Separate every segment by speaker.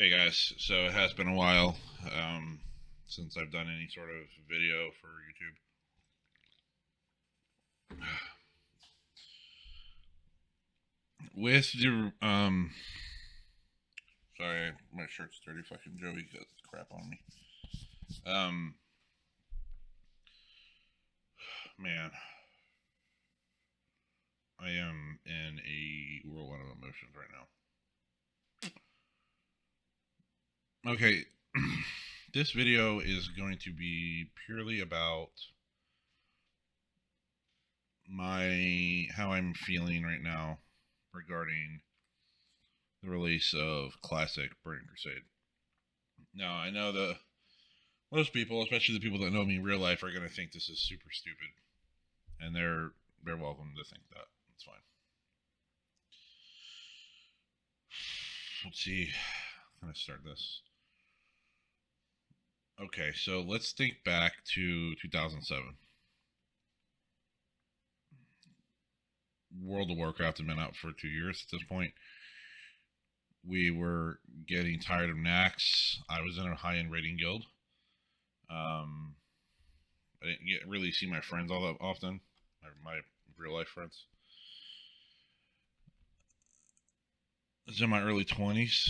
Speaker 1: Hey guys, so it has been a while since I've done any sort of video for YouTube. With the sorry, my shirt's dirty. Fucking Joey got crap on me. Um, man, I am in a whirlwind of emotions right now. Okay, this video is going to be purely about my how I'm feeling right now regarding the release of classic Burning Crusade. Now, I know that most people, especially the people that know me in real life, are going to think this is super stupid, and they're welcome to think that. It's fine. Let's see. I'm going to start this. Okay, so let's think back to 2007. World of Warcraft had been out for 2 years at this point. We were getting tired of Nax. I was in a high-end raiding guild. I didn't really see my friends all that often, my real life friends. I was in my early 20s.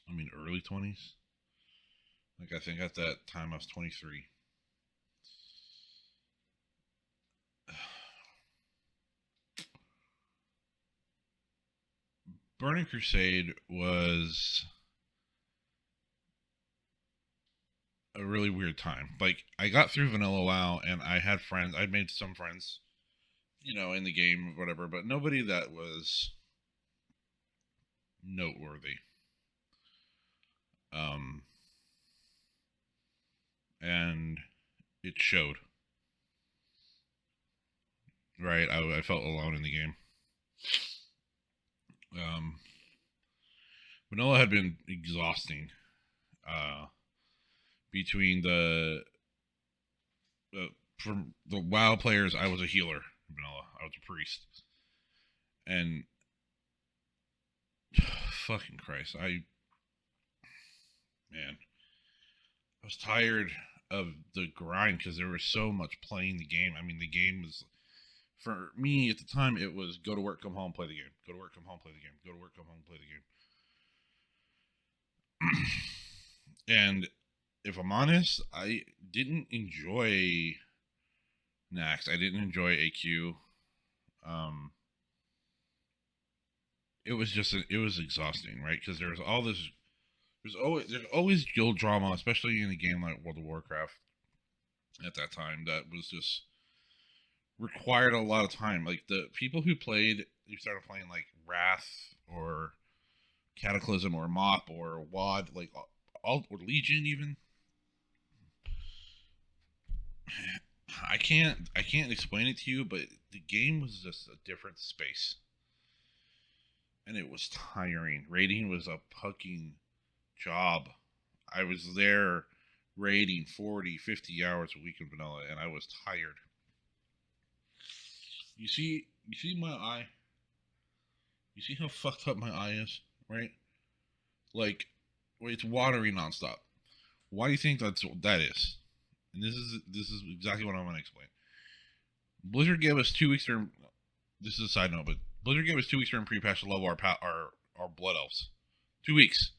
Speaker 1: I mean, early 20s. Like, I think at that time I was 23. Burning Crusade was a really weird time. Like, I got through Vanilla WoW and I had friends. I made some friends, in the game, whatever, but nobody that was noteworthy. Um, and it showed. Right, I felt alone in the game. Um, Vanilla had been exhausting. Between from the WoW players, I was a healer. Vanilla, I was a priest, and fucking Christ, man, I was tired of the grind because there was so much playing the game. I mean, the game was for me at the time. It was go to work, come home, play the game. Go to work, come home, play the game. Go to work, come home, play the game. And if I'm honest, I didn't enjoy Nax. I didn't enjoy AQ. Um, it was exhausting, right? Because there was all this. There's always guild drama, especially in a game like World of Warcraft at that time. That was just required a lot of time. Like the people who started playing like Wrath or Cataclysm or Mop or WoD, like all or Legion even. I can't explain it to you, but the game was just a different space, and it was tiring. Raiding was a fucking job. I was there raiding 40, 50 hours a week in vanilla, and I was tired. You see my eye. You see how fucked up my eye is, right? Like, it's watery nonstop. Why do you think that is? And this is exactly what I'm going to explain. Blizzard gave us 2 weeks to. This is a side note, but Blizzard gave us 2 weeks to pre-patch to level our blood elves. 2 weeks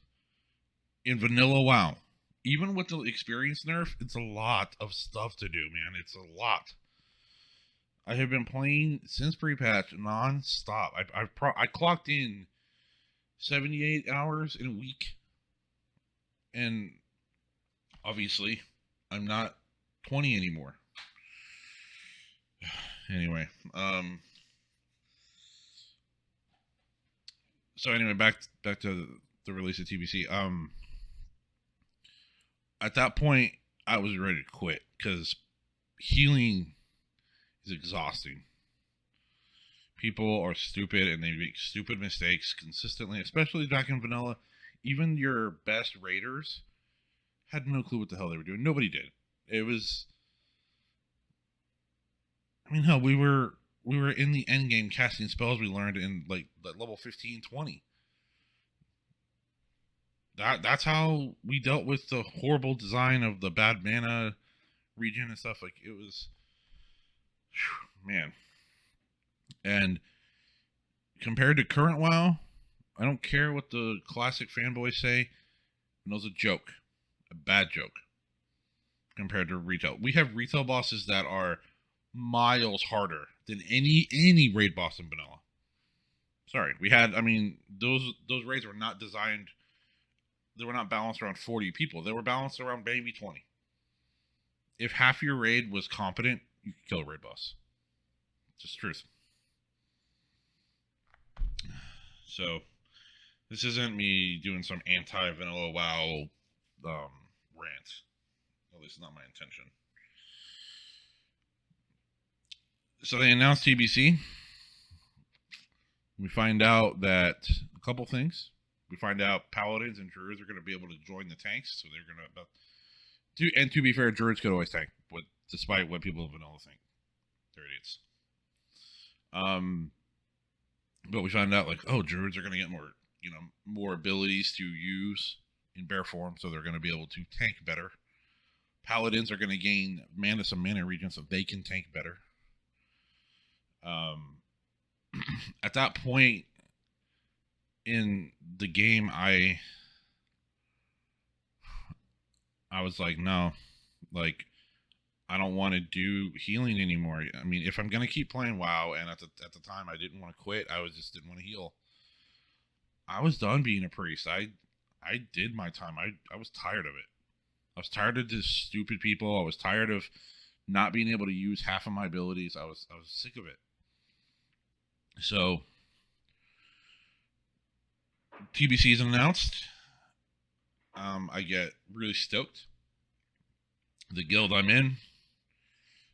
Speaker 1: in vanilla WoW. Even with the experience nerf, it's a lot of stuff to do, man. It's a lot. I have been playing since pre-patch non-stop. I clocked in 78 hours in a week, and obviously, I'm not 20 anymore. Anyway, so anyway, back to the release of TBC. At that point, I was ready to quit because healing is exhausting. People are stupid and they make stupid mistakes consistently, especially back in vanilla. Even your best raiders had no clue what the hell they were doing. Nobody did. It was. I mean, hell, we were in the end game casting spells we learned in like level 15, 20. That's how we dealt with the horrible design of the bad mana region and stuff. Like, it was, man. And compared to current WoW, I don't care what the classic fanboys say. It was a joke, a bad joke compared to retail. We have retail bosses that are miles harder than any raid boss in vanilla. Sorry, we had. I mean, those raids were not designed. They were not balanced around 40 people. They were balanced around maybe 20. If half your raid was competent, you could kill a raid boss. Just truth. So, this isn't me doing some anti-vanilla WoW rant. At least not my intention. So they announced TBC. We find out that a couple things. We find out paladins and druids are going to be able to join the tanks, so they're going to. And to be fair, druids could always tank, despite what people in vanilla think. They're idiots. But we found out, like, oh, druids are going to get more abilities to use in bear form, so they're going to be able to tank better. Paladins are going to gain some mana regen, so they can tank better. At that point in the game, I was like, no, like, I don't want to do healing anymore. I mean, if I'm gonna keep playing WoW, and at the time I didn't want to quit, I didn't want to heal. I was done being a priest. I did my time. I was tired of it. I was tired of this stupid people. I was tired of not being able to use half of my abilities. I was sick of it. So TBC is announced. I get really stoked. The guild I'm in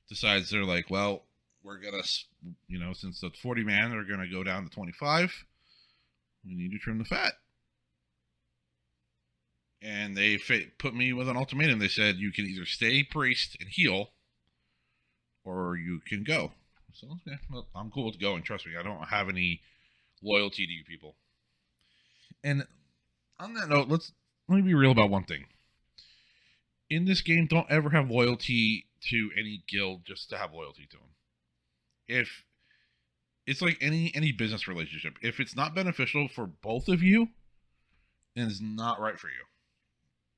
Speaker 1: decides, they're like, well, we're gonna, since it's 40 man, they're gonna go down to 25. We need to trim the fat. And they put me with an ultimatum. They said, you can either stay priest and heal, or you can go. So, yeah, well, I'm cool with going. Trust me, I don't have any loyalty to you people. And on that note, let me be real about one thing. In this game, don't ever have loyalty to any guild just to have loyalty to them. If it's like any business relationship, if it's not beneficial for both of you, then it's not right for you.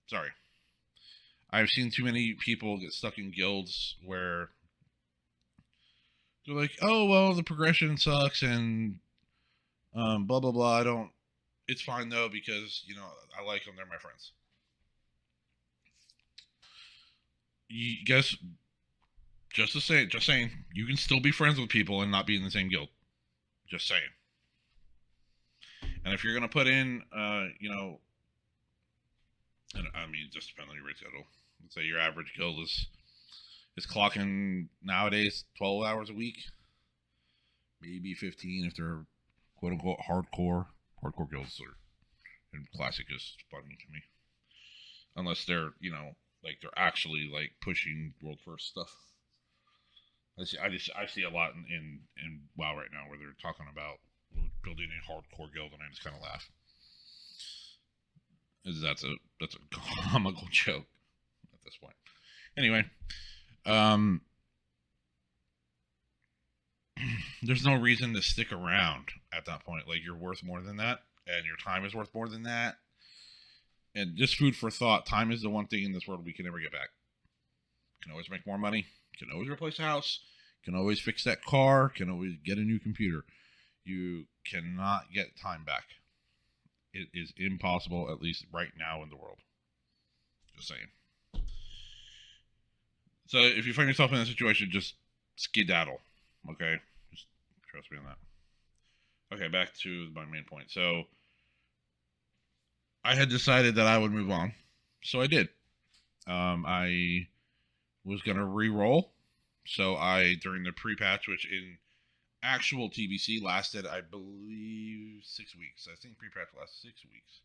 Speaker 1: Sorry. I've seen too many people get stuck in guilds where they're like, oh, well, the progression sucks and blah, blah, blah. It's fine, though, because, I like them. They're my friends. You guys, just saying, you can still be friends with people and not be in the same guild. Just saying. And if you're going to put in, and I mean, just depends on your rate schedule. Let's say your average guild is clocking nowadays 12 hours a week, maybe 15 if they're quote unquote hardcore. Hardcore guilds and classic is funny to me, unless they're like they're actually like pushing world first stuff. I see a lot in WoW right now where they're talking about building a hardcore guild, and I just kind of laugh. That's a comical joke at this point. Anyway, there's no reason to stick around at that point. Like, you're worth more than that, and your time is worth more than that. And just food for thought. Time is the one thing in this world we can never get back. Can always make more money. Can always replace a house. Can always fix that car. Can always get a new computer. You cannot get time back. It is impossible, at least right now in the world. Just saying. So if you find yourself in that situation, just skedaddle. Okay? Just trust me on that. Okay, back to my main point. So I had decided that I would move on. So I did. I was going to re-roll. So during the pre-patch, which in actual TBC lasted, I believe, 6 weeks. I think pre-patch lasted 6 weeks.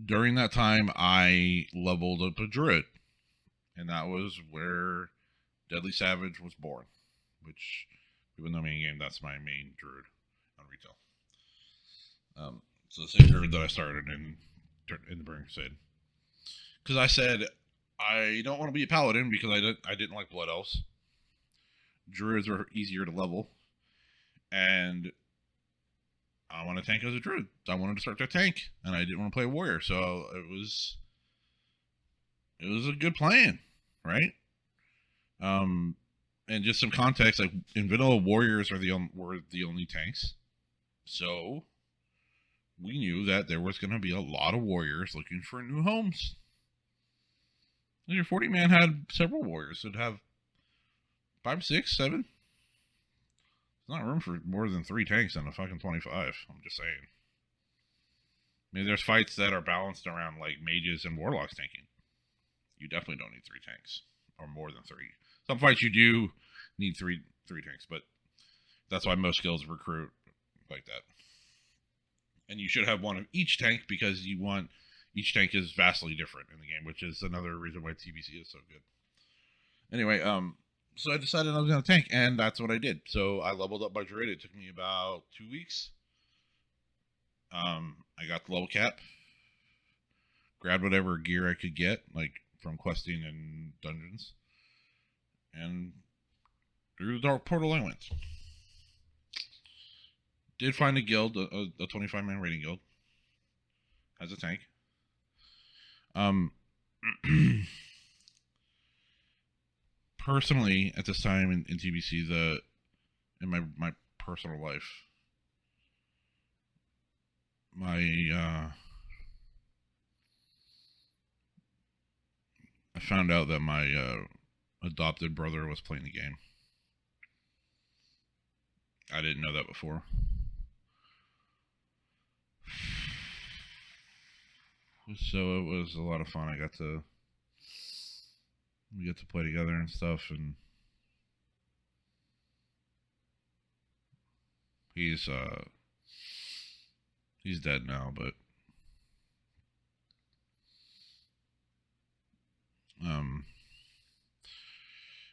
Speaker 1: During that time, I leveled up a druid. And that was where Deadly Savage was born. Which, even though main game, that's my main druid on retail. It's the same druid that I started in the Burning Crusade. Because I said I don't want to be a paladin because I didn't like blood elves. Druids were easier to level, and I want to tank as a druid. I wanted to start to tank, and I didn't want to play a warrior, so it was a good plan, right? Um, and just some context, like in vanilla, warriors were the only tanks, so we knew that there was going to be a lot of warriors looking for new homes. Your 40 man had several warriors. It'd have 5, 6, 7. There's not room for more than 3 tanks in a fucking 25. I'm just saying. Maybe there's fights that are balanced around like mages and warlocks tanking. You definitely don't need 3 tanks or more than 3. Some fights you do need three tanks, but that's why most guilds recruit like that. And you should have one of each tank because each tank is vastly different in the game, which is another reason why TBC is so good. Anyway, so I decided I was going to tank, and that's what I did. So I leveled up my druid. It took me about 2 weeks. I got the level cap, grabbed whatever gear I could get, like from questing and dungeons, and through the Dark Portal I went. Did find a guild, a 25-man raiding guild, as a tank. Personally, at this time in TBC, in my personal life, I found out that my adopted brother was playing the game. I didn't know that before. So it was a lot of fun. We got to play together and stuff, and he's dead now, but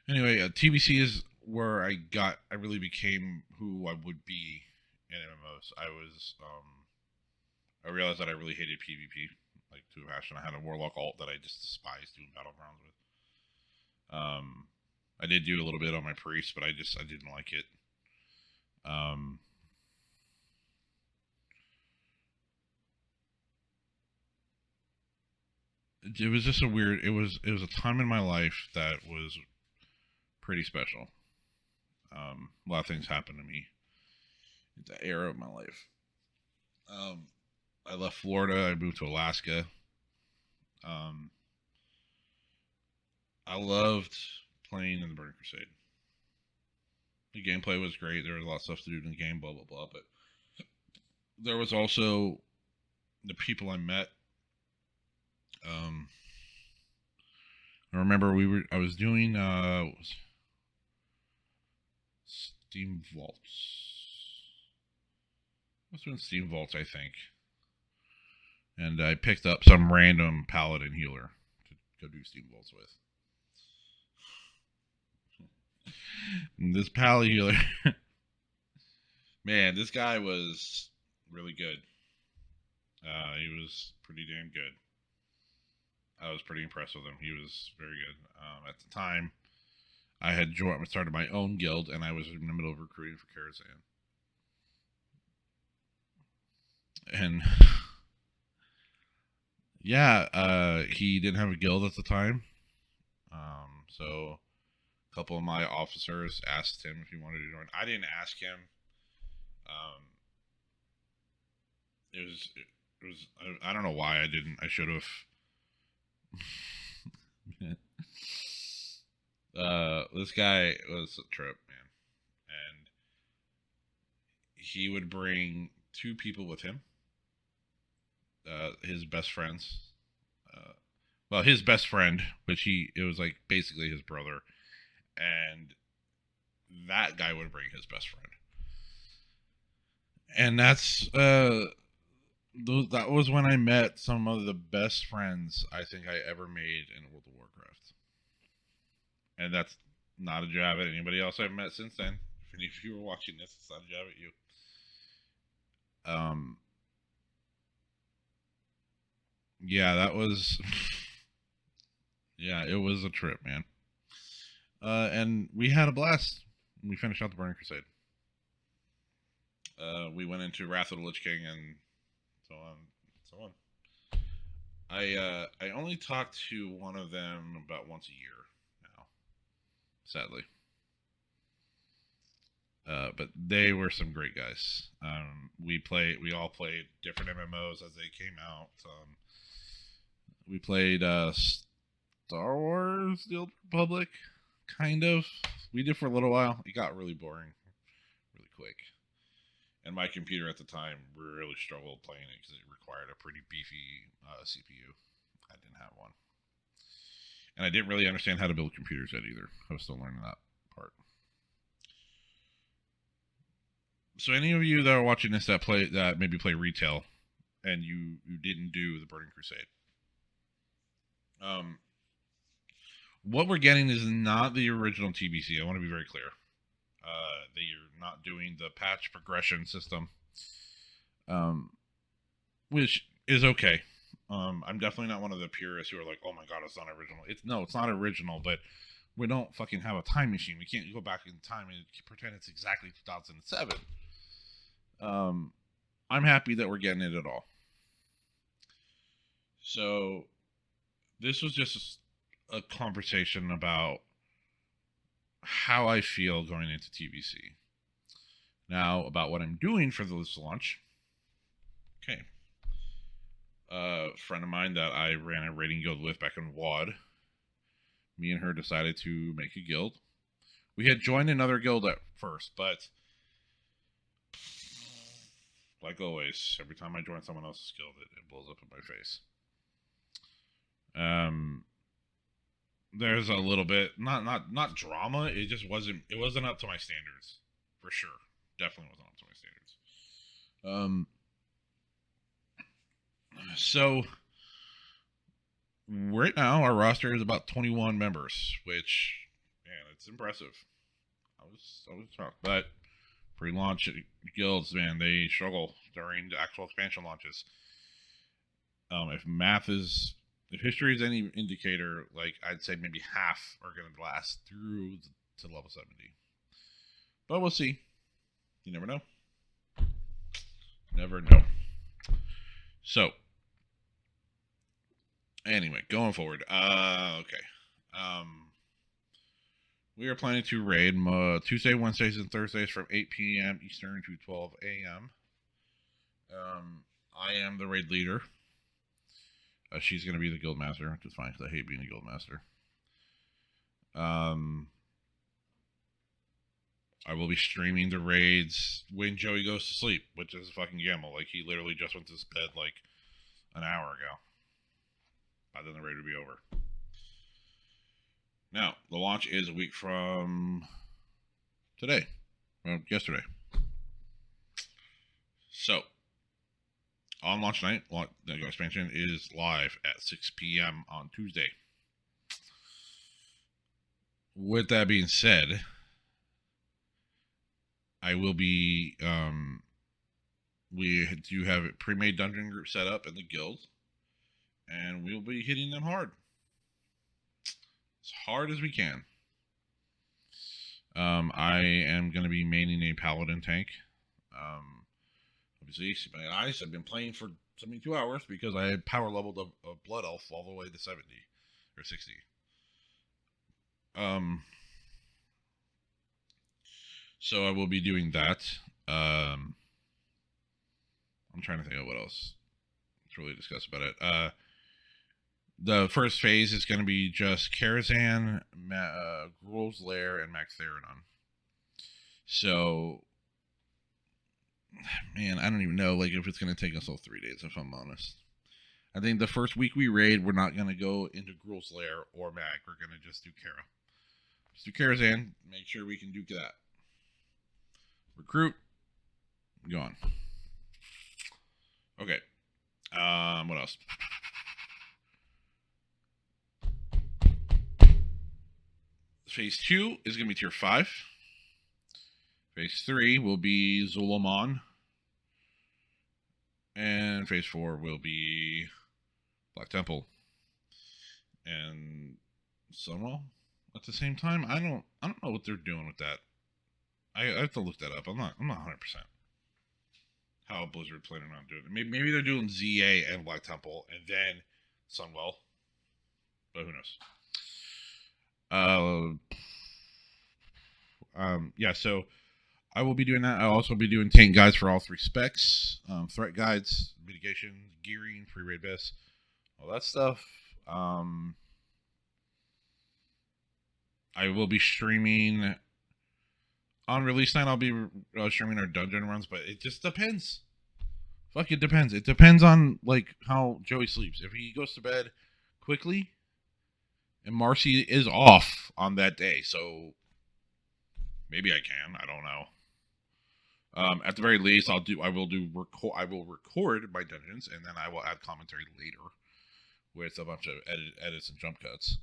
Speaker 1: anyway, TBC is where I really became who I would be in MMOs. I realized that I really hated PvP, like to a passion. I had a warlock alt that I just despised doing battlegrounds with. I did do a little bit on my priest, but I didn't like it. It was just it was a time in my life that was pretty special. A lot of things happened to me in that era of my life. I left Florida. I moved to Alaska. I loved playing in the Burning Crusade. The gameplay was great. There was a lot of stuff to do in the game, blah blah blah. But there was also the people I met. I remember I was doing Steam Vaults. I was doing Steam Vaults, I think. And I picked up some random paladin healer to go do Steam Vaults with. And this pal healer, man, this guy was really good. He was pretty damn good. I was pretty impressed with him. He was very good. At the time, I had started my own guild, and I was in the middle of recruiting for Karazhan. And yeah, he didn't have a guild at the time. So a couple of my officers asked him if he wanted to join. I didn't ask him. It was I don't know why I didn't. I should have. This guy was a trip, man, and he would bring 2 people with him. His best friends. Well, his best friend, it was like basically his brother, and that guy would bring his best friend, and that was when I met some of the best friends I think I ever made in World of Warcraft. And that's not a jab at anybody else I've met since then. If you were watching this, it's not a jab at you. Yeah, that was. Yeah, it was a trip, man. And we had a blast. We finished out the Burning Crusade. We went into Wrath of the Lich King and so on, so on. I only talk to one of them about once a year now, sadly. But they were some great guys. We all played different MMOs as they came out. We played Star Wars: The Old Republic, kind of. We did for a little while. It got really boring, really quick. And my computer at the time really struggled playing it because it required a pretty beefy CPU. I didn't have one, and I didn't really understand how to build computers yet either. I was still learning that part. So, any of you that are watching this that maybe play retail, and you didn't do the Burning Crusade, what we're getting is not the original TBC. I want to be very clear. That you're not doing the patch progression system, which is okay. I'm definitely not one of the purists who are like, "Oh my god, it's not original." It's not original, but we don't fucking have a time machine. We can't go back in time and pretend it's exactly 2007. I'm happy that we're getting it at all. So, this was just a conversation about how I feel going into TBC. Now, about what I'm doing for this launch. Okay. A friend of mine that I ran a raiding guild with back in WAD, me and her decided to make a guild. We had joined another guild at first, but like always, every time I join someone else's guild, it blows up in my face. There's a little bit not drama. It wasn't up to my standards, for sure. Definitely wasn't up to my standards. So right now our roster is about 21 members, which man, it's impressive. I was shocked, but pre-launch guilds, man, they struggle during the actual expansion launches. If history is any indicator, like I'd say maybe half are going to last through to level 70. But we'll see. You never know. Never know. So, anyway, going forward. Okay. We are planning to raid Tuesday, Wednesdays, and Thursdays from 8 p.m. Eastern to 12 a.m. I am the raid leader. She's going to be the guild master, which is fine because I hate being a guild master. I will be streaming the raids when Joey goes to sleep, which is a fucking gamble. Like, he literally just went to his bed like an hour ago. By then the raid will be over. Now, the launch is a week from today. Well, yesterday. So, on launch night, the expansion is live at 6 p.m. on Tuesday. With that being said, I will be. We do have a pre-made dungeon group set up in the guild, and we'll be hitting them hard, as hard as we can. I am going to be maining a paladin tank. Obviously, my eyes have been playing for 72 hours because I had power leveled a blood elf all the way to 70 or 60. So I will be doing that. I'm trying to think of what else to really discuss about it. The first phase is going to be just Karazhan, Gruul's Lair, and Max Theranon. So, man, I don't even know like if it's going to take us all 3 days, if I'm honest. I think the first week we raid, we're not going to go into Gruul's Lair or Mag. We're going to just do Kara. Just do Karazhan. Make sure we can do that. Recruit. Go on. Okay. What else? Phase 2 is going to be tier 5. Phase 3 will be Zul'Aman. And phase 4 will be Black Temple, and Sunwell at the same time. I don't know what they're doing with that. I have to look that up. I'm not 100% how Blizzard planning on doing it. Maybe they're doing ZA and Black Temple and then Sunwell, but who knows? Yeah. So I will be doing that. I'll also be doing tank guides for all 3 specs, threat guides, mitigation, gearing, free raid best, all that stuff. I will be streaming on release night. I'll be streaming our dungeon runs, but it just depends. Fuck, it depends. It depends on like how Joey sleeps. If he goes to bed quickly, and Marcy is off on that day, so maybe I can. I don't know. At the very least, I will record my dungeons, and then I will add commentary later with a bunch of edits and jump cuts.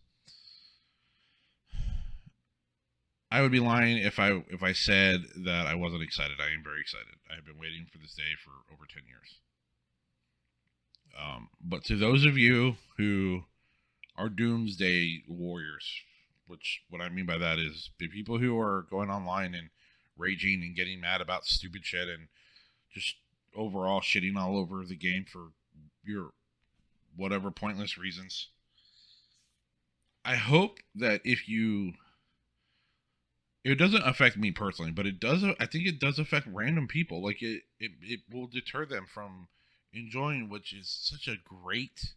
Speaker 1: I would be lying if I said that I wasn't excited. I am very excited. I have been waiting for this day for over 10 years. But to those of you who are doomsday warriors, which what I mean by that is the people who are going online and raging and getting mad about stupid shit and just overall shitting all over the game for your whatever pointless reasons. I hope that it doesn't affect me personally, but it does. I think it does affect random people. Like it will deter them from enjoying, which is such a great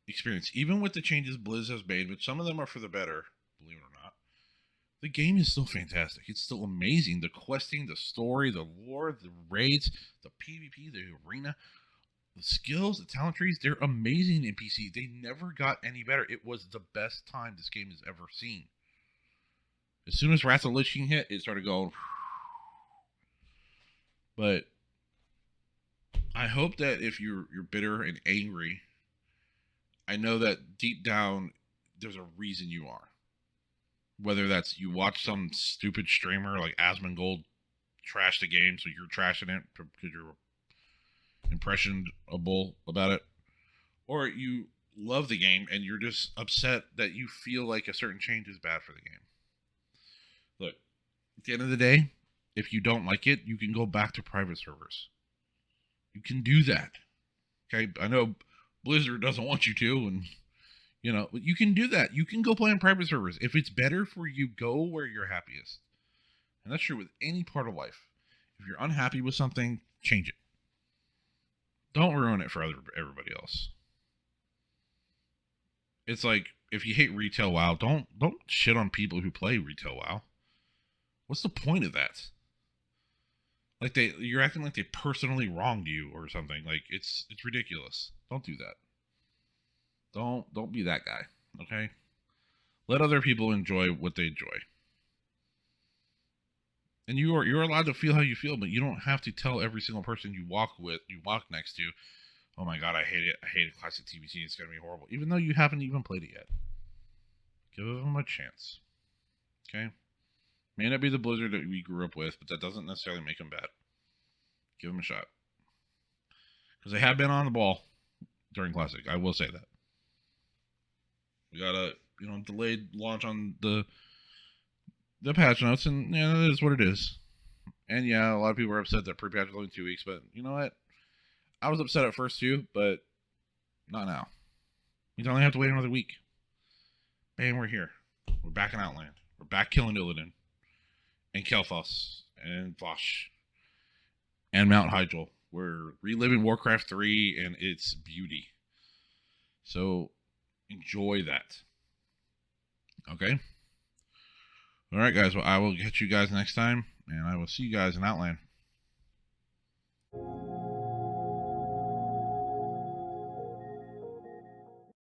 Speaker 1: experience. Even with the changes Blizz has made, which some of them are for the better, believe it or not, the game is still fantastic. It's still amazing. The questing, the story, the lore, the raids, the PvP, the arena, the skills, the talent trees, they're amazing in PC. They never got any better. It was the best time this game has ever seen. As soon as Wrath of Lich King hit, it started going. But I hope that if you're bitter and angry, I know that deep down there's a reason you are. Whether that's you watch some stupid streamer like Asmongold trash the game, so you're trashing it because you're impressionable about it, or you love the game and you're just upset that you feel like a certain change is bad for the game. Look, at the end of the day, if you don't like it, you can go back to private servers. You can do that. Okay, I know Blizzard doesn't want you to, and but you can do that. You can go play on private servers. If it's better for you, go where you're happiest. And that's true with any part of life. If you're unhappy with something, change it. Don't ruin it for everybody else. It's like if you hate retail WoW, don't shit on people who play retail WoW. What's the point of that? Like you're acting like they personally wronged you or something. Like it's ridiculous. Don't do that. Don't be that guy. Okay? Let other people enjoy what they enjoy. And you're allowed to feel how you feel, but you don't have to tell every single person you walk next to, oh my god, I hate it. I hate classic TBT. It's gonna be horrible, even though you haven't even played it yet. Give them a chance. Okay? May not be the Blizzard that we grew up with, but that doesn't necessarily make them bad. Give them a shot. Because they have been on the ball during Classic. I will say that. We got a delayed launch on the patch notes, and that is what it is. And yeah, a lot of people are upset that pre-patch was only 2 weeks, but you know what? I was upset at first too, but not now. We only have to wait another week. Bam, we're here. We're back in Outland. We're back killing Illidan. And Kel'Thas. And Vosh. And Mount Hyjal. We're reliving Warcraft 3 and its beauty. So, enjoy that. Okay? Alright guys, well I will catch you guys next time, and I will see you guys in Outland.